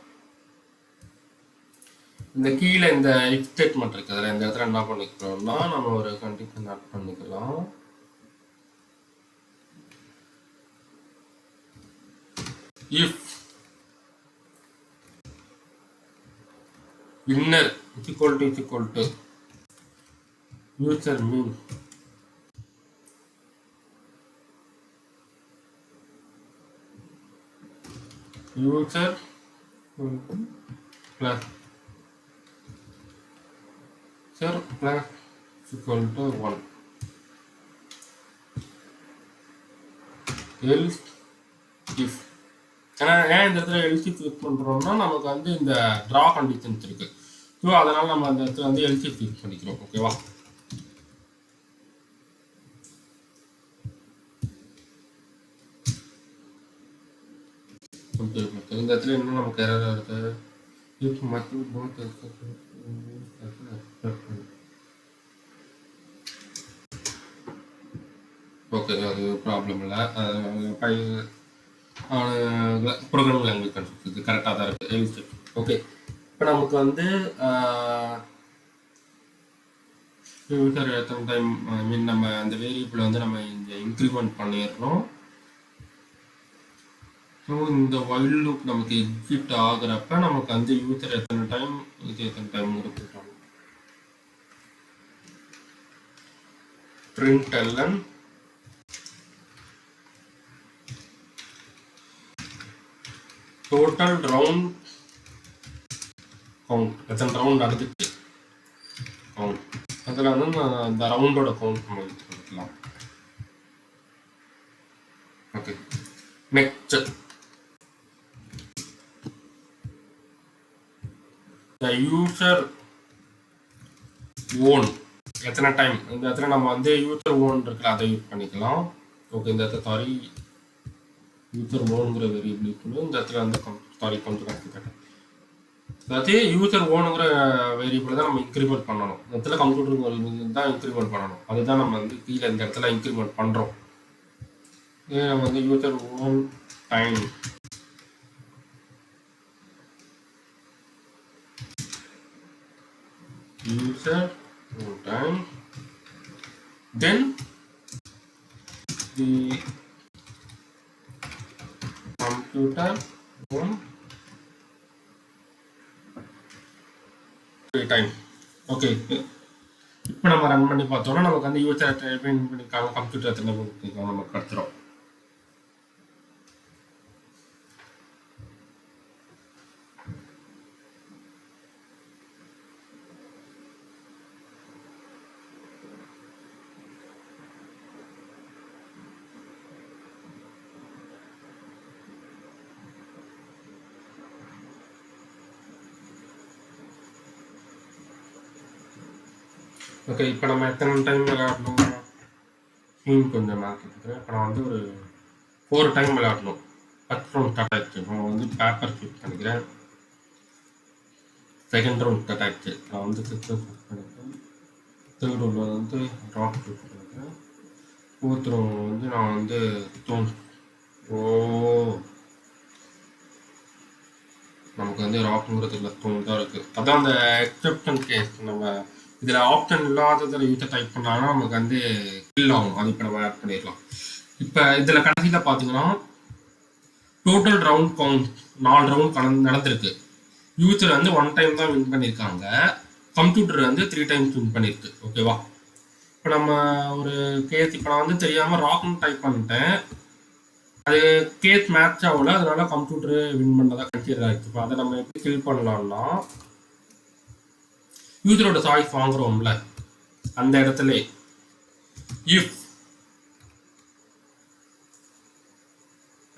இந்த கீழே இந்த இஃப் ஸ்டேட்மெண்ட் இருக்குது, அதில் இந்த இடத்துல என்ன பண்ணிக்கிறோம்னா நம்ம ஒரு கண்டிஷன் ஆட் பண்ணிக்கலாம். If winner equal to user mean user plus plus equal to 1. else if. ஏன் இந்த இடத்துல எல்சி கிளிக் பண்ணுறோம்னா நமக்கு வந்து இந்த ட்ரா கண்டிஷன்ஸ் இருக்கு. ஸோ அதனால நம்ம அந்த இடத்துல வந்து எல்சி கிளிக் பண்ணிக்கிறோம். ஓகேவா? இந்த இடத்துல இன்னும் நமக்கு எரர் இருக்கு. ஓகே, அது ப்ராப்ளம் இல்லை. ப்ரோக்ராமிங் லாங்குவேஜ் கன்செப்ட் கரெக்டாக தான் இருக்குது. ஓகே, இப்போ நமக்கு வந்து யூசர் எத்தனை டைம் மீன் நம்ம அந்த வேரியபிளை வந்து நம்ம இங்கே இன்க்ரிமெண்ட் பண்ணிடுறோம். ஸோ இந்த வைல் லூப் நமக்கு எக்ஸிட் ஆகுறப்ப நமக்கு வந்து யூசர் எத்தனை டைம் இது எத்தனை டைம் கொடுத்துட்டோம். println total round count, எத்தனை ரவுண்ட் நடந்துச்சு கவுண்ட். அதில் வந்து அந்த ரவுண்டோட கவுண்ட் நம்ம யூஸ் பண்ணிக்கலாம். Okay, next the user own எத்தனை டைம். இந்த இடத்துல நம்ம வந்து யூசர் ஓன் இருக்குல்ல, அதை யூஸ் பண்ணிக்கலாம். ஓகே, இந்த இடத்துல சாரி யூசர் ஓனுங்கிற வேரியபிள் இந்த இடத்துல வந்து சாரி கொஞ்சம் கஷ்டம். அதாவது யூசர் ஓனுங்கிற வேரியபிள் தான் நம்ம இன்க்ரிமெண்ட் பண்ணணும். இடத்துல கம்ப்யூட்டருக்கு ஒரு தான் இன்க்ரிமெண்ட் பண்ணணும். அதுதான் நம்ம வந்து கீழே இந்த இடத்துல இன்க்ரிமெண்ட் பண்ணுறோம். இதே நம்ம வந்து user own time user time, then the computer own time. Okay, இப்போ நம்ம ரன் பண்ணி பார்த்தோம்னா நமக்கு வந்து யூசர் டைப் பண்ணியிருக்காங்க, கம்ப்யூட்டர் எத்தனை பண்ணியிருக்காங்க நமக்கு கிடச்சிரும். ஓகே, இப்போ நம்ம எத்தனை டைம் விளையாடணும் கொஞ்சம் மாற்றிக்கிறேன். இப்போ நான் வந்து ஒரு 4 டைம் விளையாடணும். 10 ரவுண்ட் ஸ்டார்ட் ஆகிடுச்சு. நான் வந்து பேப்பர் சூஸ் பண்ணிக்கிறேன். செகண்ட் ரவுண்ட் ஸ்டார்ட் ஆகிடுச்சு. நான் வந்து கிறிஸ்டல் சூஸ் பண்ணிக்கிறேன். தேர்ட் ரவுண்டில் வந்து ராக் சூஸ் பண்ணிக்கிறேன். ஃபோர்த் ரவுண்ட் வந்து நான் வந்து ஸ்டோன். நமக்கு வந்து ராக்குங்கிறதுல ஸ்டோன் தான் இருக்குது. அதான் அந்த எக்ஸப்ஷன் கேஸ். நம்ம இதில் ஆப்ஷன் இல்லாததில் யூஸை டைப் பண்ணாங்கன்னா நமக்கு வந்து கில் ஆகும். அது இப்போ நம்ம ஆட் பண்ணிடலாம். இப்போ இதில் கடைசியில் பார்த்தீங்கன்னா டோட்டல் ரவுண்ட் கவுண்ட் 4 ரவுண்ட் நடந்திருக்கு. யூசர் வந்து 1 டைம் தான் வின் பண்ணியிருக்காங்க. கம்ப்யூட்டர் வந்து 3 டைம்ஸ் வின் பண்ணியிருக்கு. ஓகேவா? இப்போ நம்ம ஒரு கேஸ், இப்போ நான் வந்து தெரியாமல் ராக்னு டைப் பண்ணிட்டேன். அது கேஸ் மேட்ச் ஆகல, அதனால கம்ப்யூட்டரு வின் பண்ணதாக கன்சிடர் ஆகிடுச்சு. இப்போ அதை நம்ம எப்படி ஃபில் பண்ணலாம்னா, யூசரோட சாய்ஸ் வாங்குறோம்ல அந்த இடத்துல இஃப்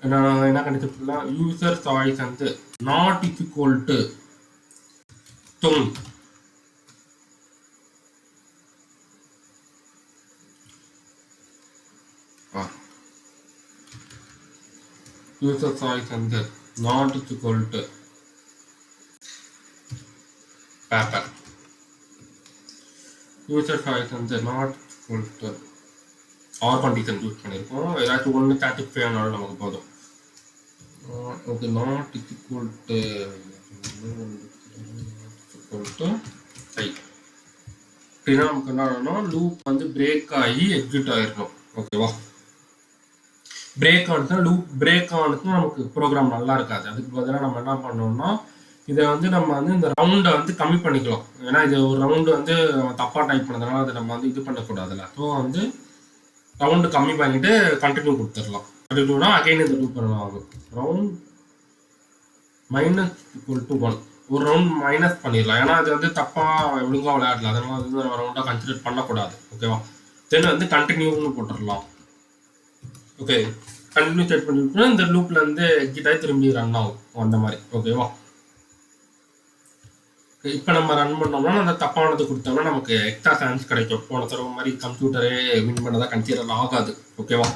என்ன கண்டிப்பாக யூசர் சாய்ஸ் வந்து not equal to stone, user choice வந்து not equal to paper, user choice வந்து not equal to or condition use பண்ணியிருக்கோம். ஏதாச்சும் ஒன்று சாட்டிஸ்ஃபை ஆனாலும் நமக்கு போதும். ஓகே, நாட் ஈக்குவல் டு அப்படின்னா நமக்கு என்ன ஆகணும், லூப் வந்து பிரேக் ஆகி எக்ஸிட் ஆகிடணும். ஓகேவா? பிரேக் ஆனதுன்னா லூப் பிரேக் ஆனதுன்னா நமக்கு ப்ரோக்ராம் நல்லா இருக்காது. அதுக்கு பதிலாக நம்ம என்ன பண்ணோம்னா, இதை வந்து நம்ம வந்து இந்த ரவுண்டை வந்து கம்மி பண்ணிக்கலாம். ஏன்னா இது ஒரு ரவுண்டு வந்து தப்பாக டைப் பண்ணதுனால அதை நம்ம வந்து இது பண்ணக்கூடாதுல்ல. ஸோ வந்து ரவுண்டு கம்மி பண்ணிட்டு கண்டினியூ கொடுத்துடலாம். கண்டினியூனா அகைன் இந்த லூப் ஆகும். ரவுண்ட் மைனஸ் ஈக்குவல் டு 1 ஒரு ரவுண்ட் மைனஸ் பண்ணிடலாம். ஏன்னா அது வந்து தப்பாக ஒழுங்காக விளையாடலாம். அதனால வந்து ரவுண்டாக கன்சிடர் பண்ணக்கூடாது. ஓகேவா? தென் வந்து கண்டினியூன்னு போட்டுடலாம். ஓகே, கண்டினியூ செட் பண்ணிவிட்டு இந்த லூப்பில் வந்து எக்ஸிட் ஆகி திரும்பி ரன் ஆகும் அந்த மாதிரி. ஓகேவா? இப்போ நம்ம ரன் பண்ணோம்னா அந்த தப்பானது கொடுத்தோம்னா நமக்கு எக்ஸ்ட்ரா சான்ஸ் கிடைக்கும். போன தடவை மாதிரி கம்ப்யூட்டரே வின் பண்ணதாக கன்சிடர் ஆகாது. ஓகேவா?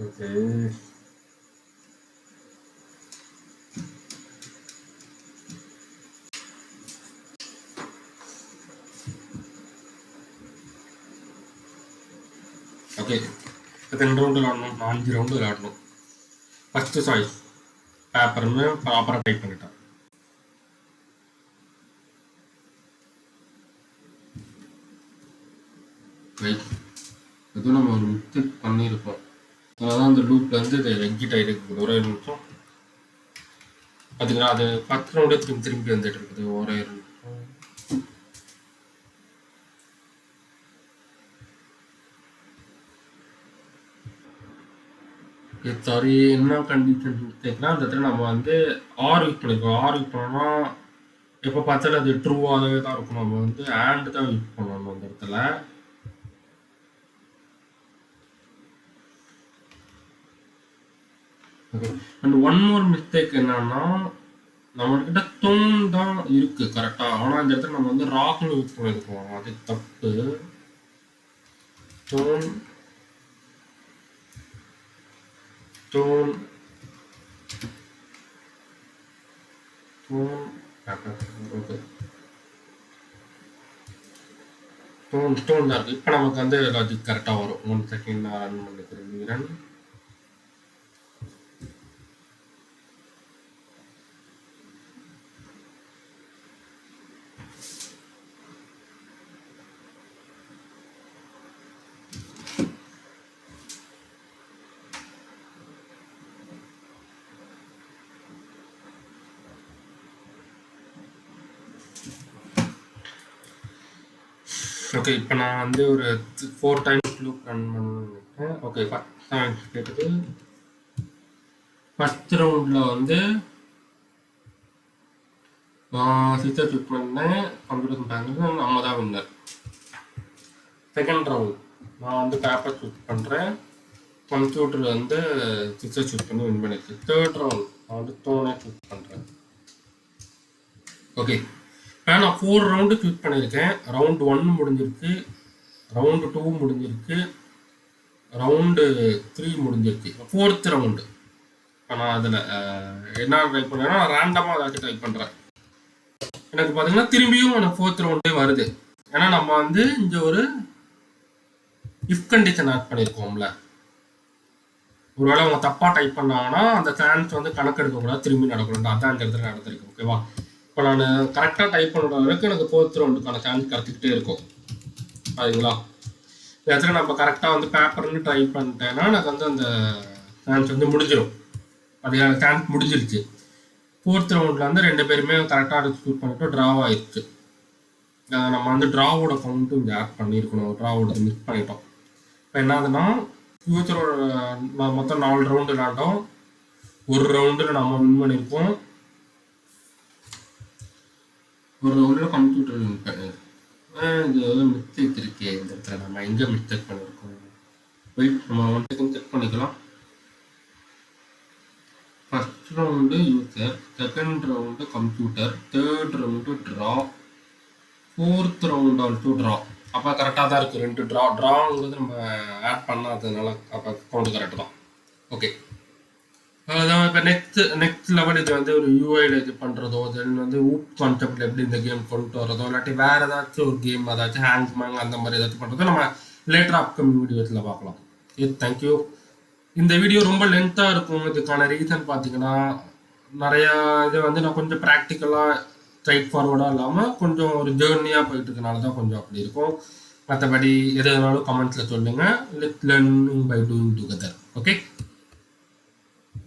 ஓகே, ஓகே, 2 ரவுண்டு விளாடணும், 5 ரவுண்டு விளாடணும். ஃபஸ்ட்டு சாய்ஸ் பேப்பர்னு ப்ராப்பராக டைப் பண்ணிட்டேன். ரைட், எதுவும் நம்ம ஒரு மிஸ்டேக் பண்ணியிருப்போம். அதனால அந்த லூப்பில் வந்து இது எக்ஸிட் ஆகிட்டு இருக்குது. ஒரே நிமிஷம் பார்த்தீங்கன்னா அது ஃபஸ்ட் ரவுண்டே திரும்பி வந்துட்டு இருக்குது. ஒரே நிமிஷம். சாரி, என்ன கண்டிஷன் மிஸ்டேக்னா அந்த இடத்துல நம்ம வந்து ஆர் யூஸ் பண்ணியிருக்கோம். ஆர் யூஸ் பண்ணோம்னா எப்போ பார்த்தாலும் அது ட்ரூவாகவே தான் இருக்கும். நம்ம வந்து ஆண்ட் தான் யூஸ் பண்ணணும் அந்த இடத்துல. Okay, and one more mistake என்னன்னா, நம்மகிட்ட டோன் தான் இருக்கு கரெக்டா, ஆனால் இந்த இடத்துல நம்ம வந்து ராக்னு யூஸ் பண்ணியிருக்கோம். அது தப்பு. Stone stone stone paper okay stone தான் இருக்குது. இப்போ நமக்கு வந்து லாஜிக் கரெக்டாக வரும். 1 செகண்ட் நான் ரன் பண்ணிக்கிறேன். ஓகே, இப்போ நான் வந்து ஒரு 4 டைம்ஸ் லூப் ரன் பண்ணிட்டேன். ஓகே, ஃபஸ்ட் டைம் கேட்டது ஃபஸ்ட் ரவுண்டில் வந்து சிஸ்டர் சூஸ் பண்ணேன். கம்ப்யூட்டர் பேங்கில் நம்ம தான் வின்னர். செகண்ட் ரவுண்ட் நான் வந்து பேப்பர் சூஸ் பண்ணுறேன். கம்ப்யூட்டர் வந்து சிஸ்டர் சூஸ் பண்ணி வின் பண்ணிருக்கு. தேர்ட் ரவுண்ட் நான் வந்து டோனே சூஸ் பண்ணுறேன். ஓகே, இப்போ நான் 4 ரவுண்டு சூஸ் பண்ணியிருக்கேன். ரவுண்டு 1 முடிஞ்சிருக்கு, ரவுண்டு 2 முடிஞ்சிருக்கு, ரவுண்டு 3 முடிஞ்சிருக்கு. 4th ரவுண்டு இப்போ நான் அதில் என்ன ட்ரை பண்ணுறேன்னா ரேண்டமாக ஏதாச்சும் ட்ரை பண்ணுறேன். எனக்கு பார்த்தீங்கன்னா திரும்பியும் எனக்கு 4th ரவுண்டே வருது. ஏன்னா நம்ம வந்து இங்கே ஒரு இஃப் கண்டிஷன் ஆட் பண்ணியிருக்கோம்ல. ஒருவேளை அவங்க தப்பாக டைப் பண்ணாங்கன்னா அந்த சான்ஸ் வந்து கணக்கெடுக்கக்கூடாது, திரும்பி நடக்கணும். அதான் இந்த இடத்துல நடந்திருக்கு. ஓகேவா? இப்போ நான் கரெக்டாக டைப் பண்ணுற வரைக்கும் எனக்கு 4th ரவுண்டுக்கான சான்ஸ் கிடச்சிக்கிட்டே இருக்கும். அதுங்களா? இந்த இடத்துல நம்ம கரெக்டாக வந்து பேப்பர்னு ட்ரை பண்ணிட்டேன்னா எனக்கு வந்து அந்த சான்ஸ் வந்து முடிஞ்சிடும். அதுக்கான சான்ஸ் முடிஞ்சிருச்சு. 4th ரவுண்டில் வந்து 2 பேருமே கரெக்டாக சூஸ் பண்ணிட்டு ட்ராவ் ஆயிடுச்சு. நம்ம வந்து ட்ராவோட கவுண்ட்டும் இங்கே ஆட் பண்ணியிருக்கணும். ட்ராவோட மிஸ் பண்ணிட்டோம். இப்போ என்ன ஆகுதுன்னா ஃபியூச்சரோட மொத்தம் 4 ரவுண்டு விளாண்டோம். ஒரு ரவுண்டில் நம்ம வின் பண்ணியிருக்கோம். ஒரு ரவுண்டில் கம்ப்யூட்டர் வின் பண்ணியிருக்கோம். இது மிஸ்டேக் இருக்கே இந்த இடத்துல. நம்ம எங்கே மிஸ்டேக் பண்ணியிருக்கோம்? வெயிட், நம்ம 1 செகண்ட் செக் பண்ணிக்கலாம். First round user, second round computer, third round draw, 4th round also draw. அப்போ கரெக்டாக தான் இருக்குது. 2 ட்ராங்கிறது நம்ம ஆட் பண்ணாததுனால அப்போ கவுண்ட் கரெக்டு தான். ஓகே, அதான் இப்போ நெக்ஸ்ட் லெவல் இது வந்து ஒரு யூஐயில் இது பண்ணுறதோ, தென் வந்து ஊப் கான்செப்டில் எப்படி இந்த கேம் கொண்டு வரதோ, இல்லாட்டி வேறு ஏதாச்சும் ஒரு கேம் ஏதாச்சும் ஹேங்க்மேங் அந்த மாதிரி ஏதாச்சும் பண்ணுறதோ நம்ம லேட்டர் அப்கமிங் வீடியோஸில் பார்க்கலாம். தேங்க்யூ. இந்த வீடியோ ரொம்ப லென்த்தாக இருக்கும். இதுக்கான ரீசன் பார்த்தீங்கன்னா நிறையா இது வந்து நான் கொஞ்சம் ப்ராக்டிக்கலாக ஸ்ட்ரைட் ஃபார்வர்டாக இல்லாமல் கொஞ்சம் ஒரு ஜேர்னியாக போயிட்டு இருக்கனால தான் கொஞ்சம் அப்படி இருக்கும். மற்றபடி எது வேணாலும் கமெண்ட்ஸில் சொல்லுங்கள். Let learning by doing together. Okay.